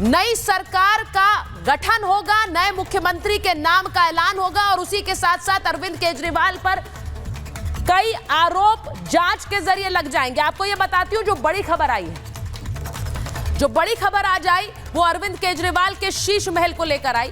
नई सरकार का गठन होगा, नए मुख्यमंत्री के नाम का ऐलान होगा और उसी के साथ साथ अरविंद केजरीवाल पर कई आरोप जांच के जरिए लग जाएंगे। आपको यह बताती हूं, जो बड़ी खबर आई है, जो बड़ी खबर आज आई वो अरविंद केजरीवाल के शीश महल को लेकर आई।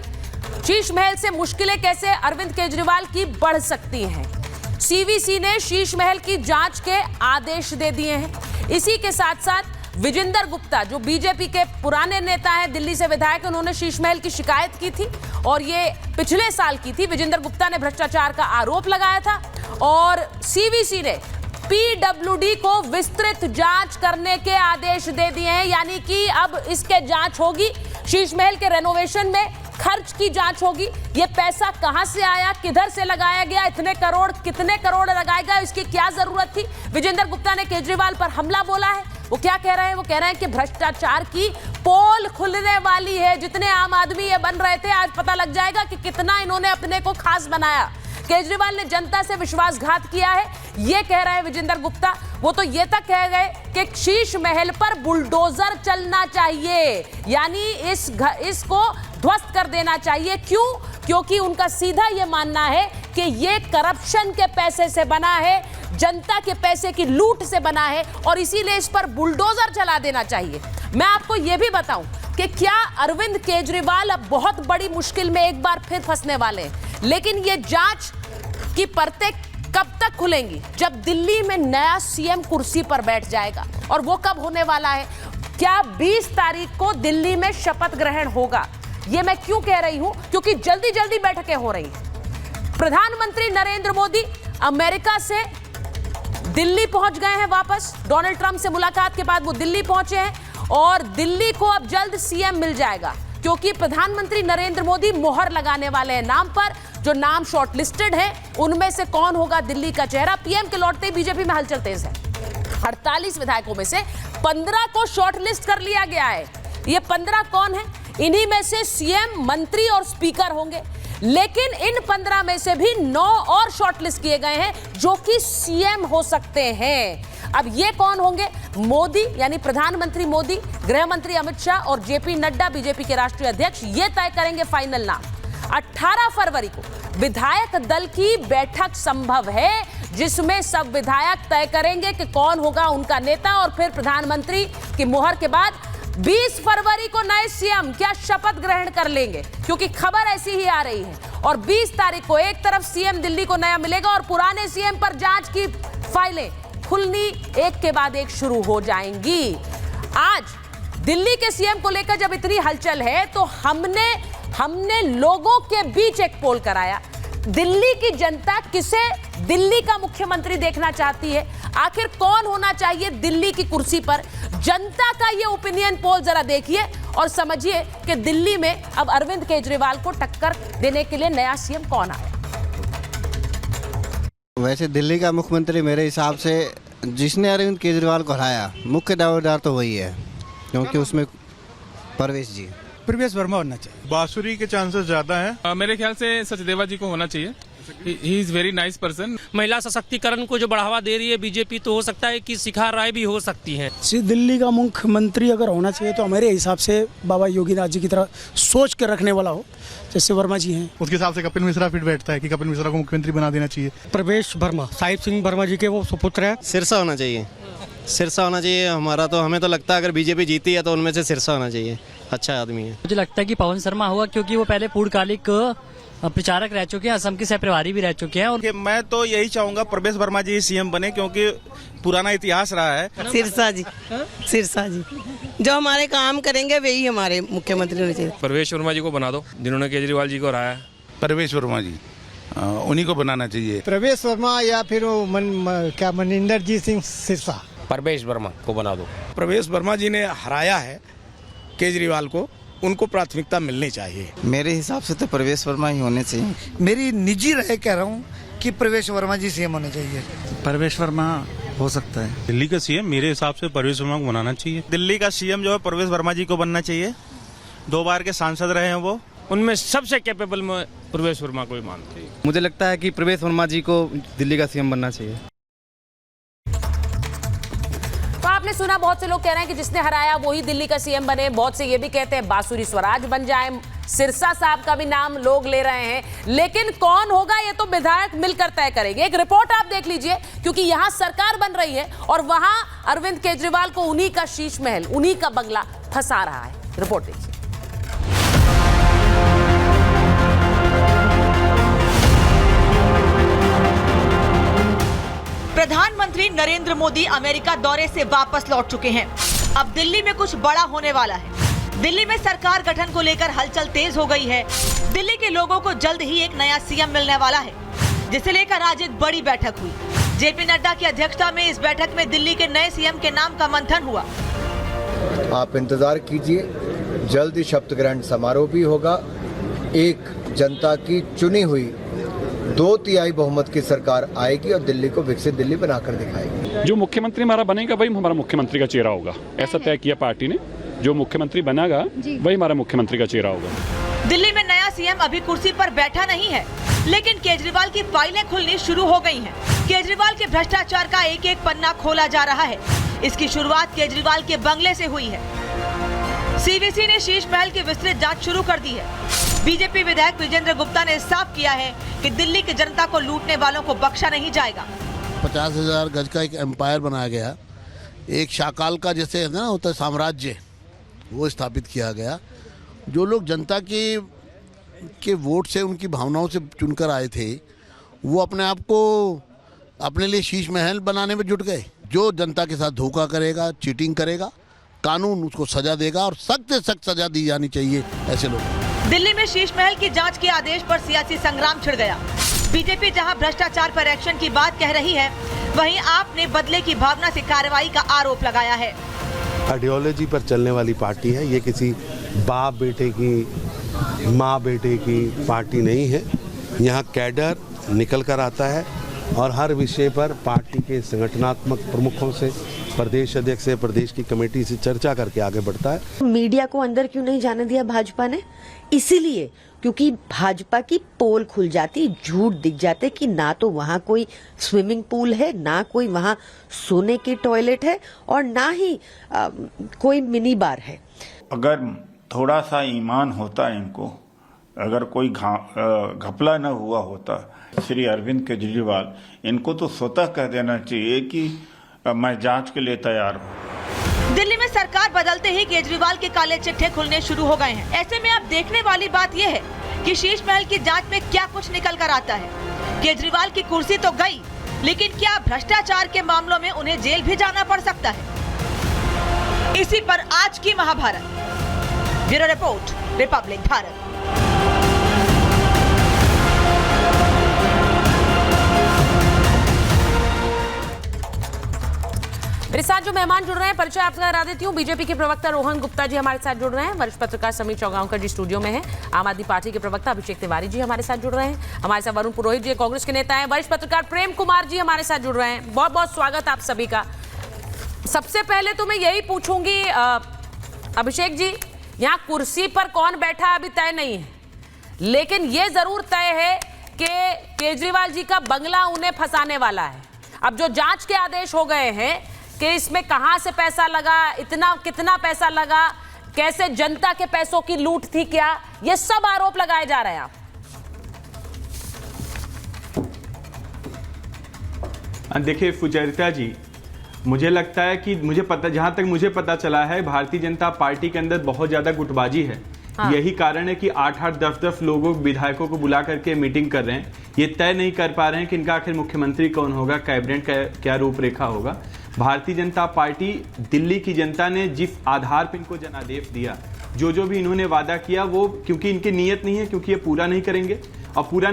शीश महल से मुश्किलें कैसे अरविंद केजरीवाल की बढ़ सकती हैं। सीवीसी ने शीश महल की जांच के आदेश दे दिए हैं। इसी के साथ साथ विजेंद्र गुप्ता, जो बीजेपी के पुराने नेता हैं, दिल्ली से विधायक, उन्होंने शीश महल की शिकायत की थी और ये पिछले साल की थी। विजेंद्र गुप्ता ने भ्रष्टाचार का आरोप लगाया था और सीवीसी ने पीडब्ल्यूडी को विस्तृत जांच करने के आदेश दे दिए हैं। यानी कि अब इसके जांच होगी, शीश महल के रेनोवेशन में खर्च की जांच होगी। ये पैसा कहां से आया, किधर से लगाया गया, इतने करोड़, कितने करोड़ लगाए गए, इसकी क्या जरूरत थी। विजेंद्र गुप्ता ने केजरीवाल पर हमला बोला है। वो क्या कह रहे हैं? वो कह रहे हैं कि भ्रष्टाचार की पोल खुलने वाली है। जितने आम आदमी ये बन रहे थे, आज पता लग जाएगा कि कितना इन्होंने अपने को खास बनाया। केजरीवाल ने जनता से विश्वासघात किया है, ये कह रहे हैं विजेंद्र गुप्ता। वो तो ये तक कह गए कि शीश महल पर बुलडोजर चलना चाहिए, यानी इसको ध्वस्त कर देना चाहिए। क्यों? क्योंकि उनका सीधा ये मानना है कि ये करप्शन के पैसे से बना है, जनता के पैसे की लूट से बना है और इसीलिए इस पर बुलडोजर चला देना चाहिए। मैं आपको यह भी बताऊं कि क्या अरविंद केजरीवाल अब बहुत बड़ी मुश्किल में एक बार फिर फंसने वाले हैं। लेकिन ये जांच की परतें कब तक खुलेंगी? जब दिल्ली में नया सीएम कुर्सी पर बैठ जाएगा। और वो कब होने वाला है? क्या 20 तारीख को दिल्ली में शपथ ग्रहण होगा? ये मैं क्यों कह रही हूं? क्योंकि जल्दी जल्दी बैठकें हो रही हैं। प्रधानमंत्री नरेंद्र मोदी अमेरिका से दिल्ली पहुंच गए हैं वापस। डोनाल्ड ट्रंप से मुलाकात के बाद वो दिल्ली पहुंचे हैं और दिल्ली को अब जल्द सीएम मिल जाएगा, क्योंकि प्रधानमंत्री नरेंद्र मोदी मोहर लगाने वाले हैं नाम पर। जो नाम शॉर्टलिस्टेड हैं उनमें से कौन होगा दिल्ली का चेहरा? पीएम के लौटते ही बीजेपी में हलचल तेज है। 48 विधायकों में से 15 को शॉर्टलिस्ट कर लिया गया है। ये 15 कौन है? इन्हीं में से सीएम, मंत्री और स्पीकर होंगे। लेकिन इन 15 में से भी 9 और शॉर्टलिस्ट किए गए हैं जो कि सीएम हो सकते हैं। अब ये कौन होंगे? मोदी यानी प्रधानमंत्री मोदी, गृह मंत्री अमित शाह और जेपी नड्डा, बीजेपी के राष्ट्रीय अध्यक्ष, ये तय करेंगे फाइनल नाम। 18 फरवरी को विधायक दल की बैठक संभव है, जिसमें सब विधायक तय करेंगे कि कौन होगा उनका नेता और फिर प्रधानमंत्री की मुहर के बाद 20 फरवरी को नए सीएम क्या शपथ ग्रहण कर लेंगे, क्योंकि खबर ऐसी ही आ रही है। और 20 तारीख को एक तरफ सीएम दिल्ली को नया मिलेगा और पुराने सीएम पर जांच की फाइलें खुलनी एक के बाद एक शुरू हो जाएंगी। आज दिल्ली के सीएम को लेकर जब इतनी हलचल है तो हमने लोगों के बीच एक पोल कराया। दिल्ली की जनता किसे दिल्ली का मुख्यमंत्री देखना चाहती है? आखिर कौन होना चाहिए दिल्ली की कुर्सी पर? जनता का ये ओपिनियन पोल जरा देखिए और समझिए कि दिल्ली में अब अरविंद केजरीवाल को टक्कर देने के लिए नया सीएम कौन आया। वैसे दिल्ली का मुख्यमंत्री मेरे हिसाब से जिसने अरविंद केजरीवाल को हराया, मुख्य दावेदार तो वही है, क्योंकि उसमें प्रवेश वर्मा होना चाहिए। बांसुरी के चांसेस ज्यादा हैं। मेरे ख्याल से सचदेवा जी को होना चाहिए। He is very nice person. महिला सशक्तिकरण को जो बढ़ावा दे रही है बीजेपी, तो हो सकता है कि शिखा राय भी हो सकती है। दिल्ली का मुख्यमंत्री अगर होना चाहिए तो हमारे हिसाब से बाबा योगीनाथ जी की तरह सोच कर रखने वाला हो, जैसे वर्मा जी हैं। उसके हिसाब से कपिल मिश्रा फिट बैठता है कि कपिल मिश्रा को मुख्यमंत्री बना देना चाहिए। प्रवेश वर्मा, साहिब सिंह वर्मा जी के वो सुपुत्र है। सिरसा होना चाहिए, सिरसा होना चाहिए। हमें तो लगता है अगर बीजेपी जीती है तो उनमें से सिरसा होना चाहिए, अच्छा आदमी है। मुझे लगता है कि पवन शर्मा हुआ, क्योंकि वो पहले पूर्णकालिक प्रचारक रह चुके हैं, असम के सहप्रभारी भी रह चुके हैं। और मैं तो यही चाहूंगा प्रवेश वर्मा जी सीएम बने, क्योंकि पुराना इतिहास रहा है। सिरसा जी जो हमारे काम करेंगे वही हमारे मुख्यमंत्री होने चाहिए। प्रवेश वर्मा जी को बना दो, जिन्होंने केजरीवाल जी को हराया। प्रवेश वर्मा जी उन्हीं को बनाना चाहिए। प्रवेश वर्मा या फिर मनिंदर जी सिंह सिरसा। प्रवेश वर्मा को बना दो। प्रवेश वर्मा जी ने हराया है केजरीवाल को, उनको प्राथमिकता मिलनी चाहिए। मेरे हिसाब से तो प्रवेश वर्मा ही होने चाहिए। मेरी निजी राय कह रहा हूँ कि प्रवेश वर्मा जी सीएम होने चाहिए। प्रवेश वर्मा हो सकता है। दिल्ली का सीएम मेरे हिसाब से प्रवेश वर्मा को बनाना चाहिए। दिल्ली का सीएम जो है प्रवेश वर्मा जी को बनना चाहिए। 2 बार के सांसद रहे हैं वो। उनमें सबसे कैपेबल में प्रवेश वर्मा को ही मानते हैं। मुझे लगता है कि प्रवेश वर्मा जी को दिल्ली का सीएम बनना चाहिए। तो आपने सुना बहुत से लोग कह रहे हैं कि जिसने हराया वही दिल्ली का सीएम बने। बहुत से ये भी कहते हैं बांसुरी स्वराज बन जाए। सिरसा साहब का भी नाम लोग ले रहे हैं, लेकिन कौन होगा ये तो विधायक मिलकर तय करेंगे। एक रिपोर्ट आप देख लीजिए, क्योंकि यहां सरकार बन रही है और वहां अरविंद केजरीवाल को उन्हीं का शीश महल, उन्हीं का बंगला फंसा रहा है। रिपोर्ट देखिए। प्रधानमंत्री नरेंद्र मोदी अमेरिका दौरे से वापस लौट चुके हैं। अब दिल्ली में कुछ बड़ा होने वाला है। दिल्ली में सरकार गठन को लेकर हलचल तेज हो गई है। दिल्ली के लोगों को जल्द ही एक नया सीएम मिलने वाला है, जिसे लेकर आज एक बड़ी बैठक हुई। जेपी नड्डा की अध्यक्षता में इस बैठक में दिल्ली के नए सीएम के नाम का मंथन हुआ। आप इंतजार कीजिए, जल्द ही शपथ ग्रहण समारोह भी होगा। एक जनता की चुनी हुई 2/3 बहुमत की सरकार आएगी और दिल्ली को विकसित दिल्ली बनाकर दिखाएगी। जो मुख्यमंत्री हमारा बनेगा वही हमारा मुख्यमंत्री का चेहरा होगा, ऐसा तय किया पार्टी ने। जो मुख्यमंत्री बनेगा वही हमारा मुख्यमंत्री का चेहरा होगा। दिल्ली में नया सीएम अभी कुर्सी पर बैठा नहीं है, लेकिन केजरीवाल की फाइलें खुलनी शुरू हो गई हैं। केजरीवाल के भ्रष्टाचार का एक एक पन्ना खोला जा रहा है। इसकी शुरुआत केजरीवाल के बंगले से हुई है। सीवीसी ने शीश महल की विस्तृत जांच शुरू कर दी है। बीजेपी विधायक विजेंद्र गुप्ता ने साफ किया है कि दिल्ली की जनता को लूटने वालों को बख्शा नहीं जाएगा। 50,000 गज का एक एम्पायर बनाया गया, एक शाकाल का जैसे है ना होता है साम्राज्य, वो स्थापित किया गया। जो लोग जनता के वोट से, उनकी भावनाओं से चुनकर आए थे, वो अपने आप को अपने लिए शीश महल बनाने में जुट गए। जो जनता के साथ धोखा करेगा, चीटिंग करेगा, कानून उसको सजा देगा और सख्त से सख्त सजा दी जानी चाहिए ऐसे लोग। दिल्ली में शीश महल की जांच के आदेश पर सियासी संग्राम छिड़ गया। बीजेपी जहां भ्रष्टाचार पर एक्शन की बात कह रही है, वहीं आपने बदले की भावना से कार्रवाई का आरोप लगाया है। आइडियोलॉजी पर चलने वाली पार्टी है ये, किसी बाप बेटे की, माँ बेटे की पार्टी नहीं है। यहाँ कैडर निकल कर आता है और हर विषय पर पार्टी के संगठनात्मक प्रमुखों से, प्रदेश अध्यक्ष से, प्रदेश की कमेटी से चर्चा करके आगे बढ़ता है। मीडिया को अंदर क्यों नहीं जाने दिया भाजपा ने? इसीलिए क्योंकि भाजपा की पोल खुल जाती, झूठ दिख जाते कि ना तो वहाँ कोई स्विमिंग पूल है, ना कोई वहाँ सोने की टॉयलेट है और ना ही कोई मिनी बार है। अगर थोड़ा सा ईमान होता इनको, अगर कोई घपला न हुआ होता, श्री अरविंद केजरीवाल, इनको तो स्वतः कह देना चाहिए कि मैं जांच के लिए तैयार हूँ। दिल्ली में सरकार बदलते ही केजरीवाल के काले चिट्ठे खुलने शुरू हो गए हैं। ऐसे में अब देखने वाली बात यह है कि शीश महल की जांच में क्या कुछ निकल कर आता है। केजरीवाल की कुर्सी तो गई, लेकिन क्या भ्रष्टाचार के मामलों में उन्हें जेल भी जाना पड़ सकता है? इसी पर आज की Mahabharat. Bureau report, Republic Bharat. मेरे साथ जो मेहमान जुड़ रहे हैं, परिचय आपका करा देती हूँ। बीजेपी के प्रवक्ता रोहन गुप्ता जी हमारे साथ जुड़ रहे हैं। वरिष्ठ पत्रकार समीर चौगांवकर जी स्टूडियो में हैं। आम आदमी पार्टी के प्रवक्ता अभिषेक तिवारी जी हमारे साथ जुड़ रहे हैं। हमारे साथ वरुण पुरोहित जी कांग्रेस के नेता हैं। वरिष्ठ पत्रकार प्रेम कुमार जी हमारे साथ जुड़ रहे हैं। बहुत बहुत स्वागत आप सभी का। सबसे पहले तो मैं यही पूछूंगी अभिषेक जी, यहाँ कुर्सी पर कौन बैठा अभी तय नहीं है, लेकिन ये जरूर तय है कि केजरीवाल जी का बंगला उन्हें फंसाने वाला है। अब जो जांच के आदेश हो गए हैं कि इसमें कहां से पैसा लगा, इतना कितना पैसा लगा, कैसे जनता के पैसों की लूट थी, क्या ये सब आरोप लगाए जा रहे हैं आप? देखिए सुचरिता जी, मुझे लगता है कि जहां तक मुझे पता चला है, भारतीय जनता पार्टी के अंदर बहुत ज्यादा गुटबाजी है। हाँ। यही कारण है कि 8-8, 10-10 लोगों, विधायकों को बुला करके मीटिंग कर रहे हैं। ये तय नहीं कर पा रहे हैं कि इनका आखिर मुख्यमंत्री कौन होगा, कैबिनेट का क्या रूपरेखा होगा। भारतीय जनता पार्टी, दिल्ली की जनता ने जिस आधार पर इनको जनादेश दिया, जो भी इन्होंने वादा किया, वो क्योंकि इनकी नीयत नहीं है, क्योंकि ये पूरा नहीं करेंगे और पूरा